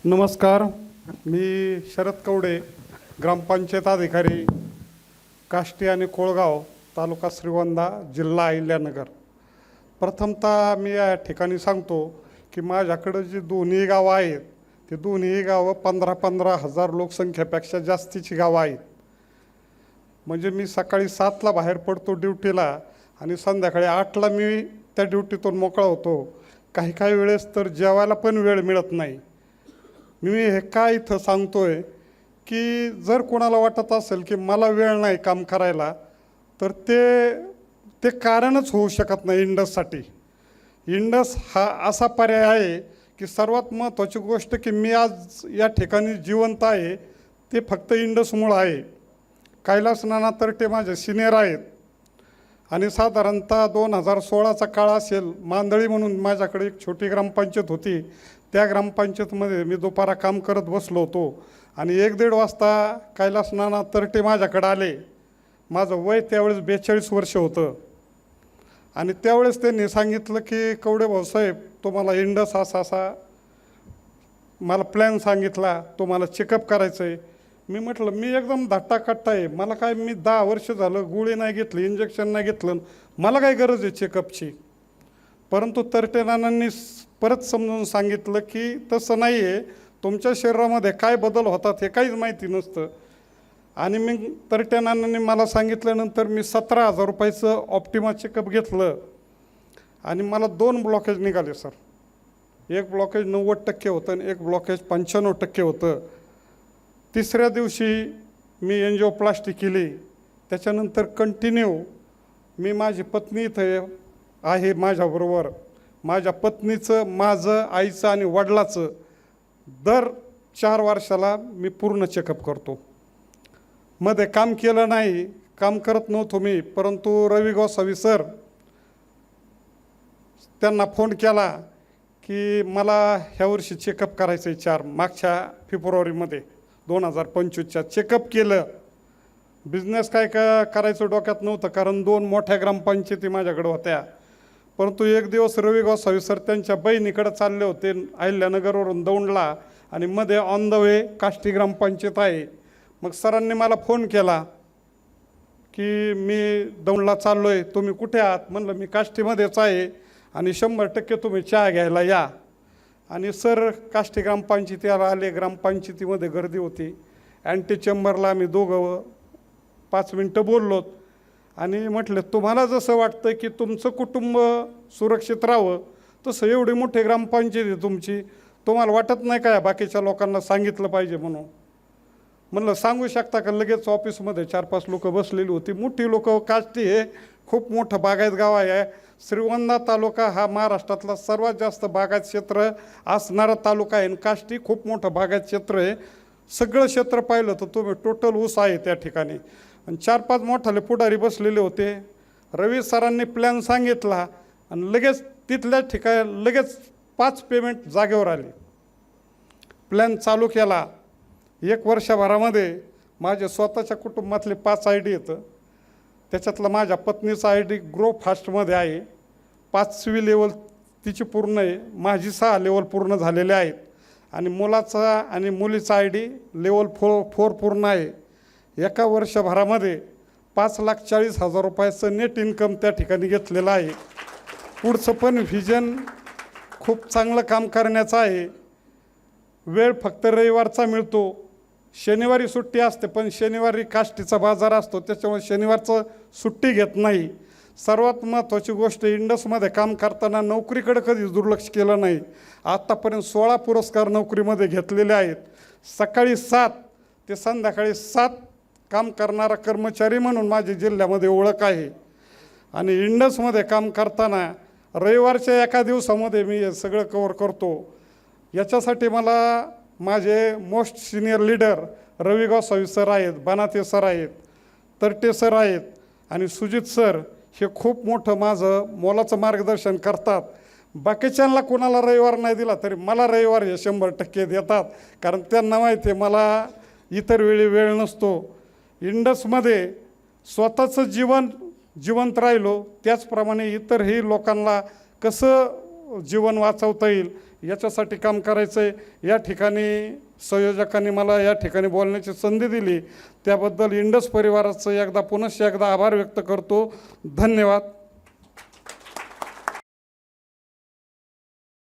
नमस्कार. मी शरद कवडे, ग्रामपंचायत अधिकारी, काष्टी आणि कोळगाव, तालुका श्रीगोंदा, जिल्हा अहिल्यानगर. प्रथमतः मी या ठिकाणी सांगतो की माझ्याकडे जी दोन्ही गावं आहेत ती दोन्ही गावं 15-15 हजार लोकसंख्येपेक्षा जास्तीची गावं आहेत. म्हणजे मी सकाळी 7ला बाहेर पडतो ड्युटीला आणि संध्याकाळी 8ला मी त्या ड्युटीतून मोकळा होतो. काही काही वेळेस तर जेवायला पण वेळ मिळत नाही. मी हे काय इथं सांगतोय की जर कोणाला वाटत असेल की मला वेळ नाही काम करायला, तर ते कारणच होऊ शकत नाही इंडससाठी. इंडस हा असा पर्याय आहे की सर्वात महत्त्वाची गोष्ट की मी आज या ठिकाणी जिवंत आहे ते फक्त इंडसमुळं आहे. कैलास नाना तरटे माझे सिनियर आहेत आणि साधारणतः 2016चा काळ असेल, मांदळी म्हणून माझ्याकडे एक छोटी ग्रामपंचायत होती. त्या ग्रामपंचायतमध्ये मी दुपारा काम करत बसलो होतो आणि 1-1.5 वाजता कैलास नाना तरटे माझ्याकडे आले. माझं वय त्यावेळेस 42 वर्ष होतं आणि त्यावेळेस त्यांनी सांगितलं की कवडे भाऊसाहेब, तुम्हाला इंडस असा मला प्लॅन सांगितला, तुम्हाला चेकअप करायचं आहे. मी म्हटलं मी एकदम धाट्टाकट्टा आहे, मला काय, मी 10 वर्ष झालं गोळी नाही घेतली, इंजेक्शन नाही घेतलं, मला काय गरज आहे चेकअपची. परंतु तरटे नानांनी परत समजून सांगितलं की तसं नाही आहे, तुमच्या शरीरामध्ये काय बदल होतात हे काहीच माहिती नसतं. आणि मी तरटे नानांनी मला सांगितल्यानंतर मी 17,000 रुपयाचं ऑप्टिमा चेकअप घेतलं आणि मला 2 ब्लॉकेज निघाले सर. एक ब्लॉकेज 90% होतं आणि एक ब्लॉकेज 95% होतं. तिसऱ्या दिवशी मी एंजिओप्लास्टी केली. त्याच्यानंतर कंटिन्यू मी, माझी पत्नी इथं आहे माझ्याबरोबर, माझ्या पत्नीचं, माझं, आईचं आणि वडिलाचं दर 4 वर्षाला मी पूर्ण चेकअप करतो. मध्ये काम केलं नाही, काम करत नव्हतो मी, परंतु रवी गोसावी सर, त्यांना फोन केला की मला ह्या वर्षी चेकअप करायचं आहे. मागच्या फेब्रुवारीमध्ये 2025च्या चेकअप केलं. बिझनेस काय करायचं डोक्यात नव्हतं, कारण 2 मोठ्या ग्रामपंचायती माझ्याकडे होत्या. परंतु एक दिवस रवी गोसावी सर त्यांच्या बहिणीकडे चालले होते अहिल्यानगरवरून दौंडला आणि मध्ये ऑन द वे काष्टी ग्रामपंचायत आहे. मग सरांनी मला फोन केला की मी दौंडला चाललो आहे, तुम्ही कुठे आहात? म्हणलं मी काष्टीमध्येच आहे आणि 100% तुम्ही चहा घ्यायला या. आणि सर काष्टी ग्रामपंचायतीला आले. ग्रामपंचायतीमध्ये गर्दी होती. अँटी चेंबरला आम्ही दोघं 5 मिनटं बोललोत आणि म्हटलं तुम्हाला जसं वाटतं की तुमचं कुटुंब सुरक्षित राहावं, तसं एवढी मोठी ग्रामपंचायत आहे तुमची, तुम्हाला वाटत नाही का बाकीच्या लोकांना सांगितलं पाहिजे म्हणून? म्हणलं सांगू शकता का? लगेच ऑफिसमध्ये 4-5 लोक बसलेली होती, मोठी लोक. काष्टी हे खूप मोठं बागायत गाव आहे. श्रीगोंदा तालुका हा महाराष्ट्रातला सर्वात जास्त बागायत क्षेत्र असणारा तालुका आहे आणि काष्टी खूप मोठं बागायत क्षेत्र आहे. सगळं क्षेत्र पाहिलं तर तुम्ही टोटल ऊस आहे त्या ठिकाणी. आणि 4-5 मोठाले पुढारी बसलेले होते. रवी सरांनी प्लॅन सांगितला आणि लगेच तिथल्या ठिकाणी लगेच 5 पेमेंट जागेवर आले. प्लॅन चालू केला. 1 वर्षभरामध्ये माझे स्वतःच्या कुटुंबातले 5 ID येतं. त्याच्यातलं माझ्या पत्नीचा ID ग्रो फास्टमध्ये आहे. 5वी लेवल तिची पूर्ण आहे. माझी 6 लेवल पूर्ण झालेले आहेत आणि मुलाचा आणि मुलीचा ID लेवल 4 पूर्ण आहे. एका वर्षभरामध्ये 5,40,000 रुपयाचं नेट इन्कम त्या ठिकाणी घेतलेलं आहे. पुढचं पण व्हिजन खूप चांगलं काम करण्याचं आहे. वेळ फक्त रविवारचा मिळतो. शनिवारी सुट्टी असते, पण शनिवारी काष्टीचा बाजार असतो, त्याच्यामुळे शनिवारचं सुट्टी घेत नाही. सर्वात महत्त्वाची गोष्ट, इंडसमध्ये काम करताना नोकरीकडे कधीच दुर्लक्ष केलं नाही. आत्तापर्यंत 16 पुरस्कार नोकरीमध्ये घेतलेले आहेत. सकाळी 7 ते संध्याकाळी 7 काम करणारा कर्मचारी म्हणून माझी जिल्ह्यामध्ये ओळख आहे. आणि इंडसमध्ये काम करताना रविवारच्या एका दिवसामध्ये मी हे सगळं कव्हर करतो. याच्यासाठी मला माझे मोस्ट सिनियर लीडर रवी गोसावी सर आहेत, बनाते सर आहेत, तरटे सर आहेत आणि सुजित सर हे खूप मोठं माझं मोलाचं मार्गदर्शन करतात. बाकीच्यांना कोणाला रविवार नाही दिला तरी मला रविवार हे 100% देतात, कारण त्यांना माहिती आहे मला इतर वेळी वेळ नसतो. इंडसमध्ये स्वतःचं जीवन जिवंत राहिलो त्याचप्रमाणे इतरही लोकांना कसं जीवन वाचवता येईल याच्यासाठी काम करायचं आहे। या ठिकाणी संयोजकांनी मला या ठिकाणी बोलण्याची संधी दिली त्याबद्दल इंडस परिवाराचं पुनश्च एकदा आभार व्यक्त करतो। धन्यवाद।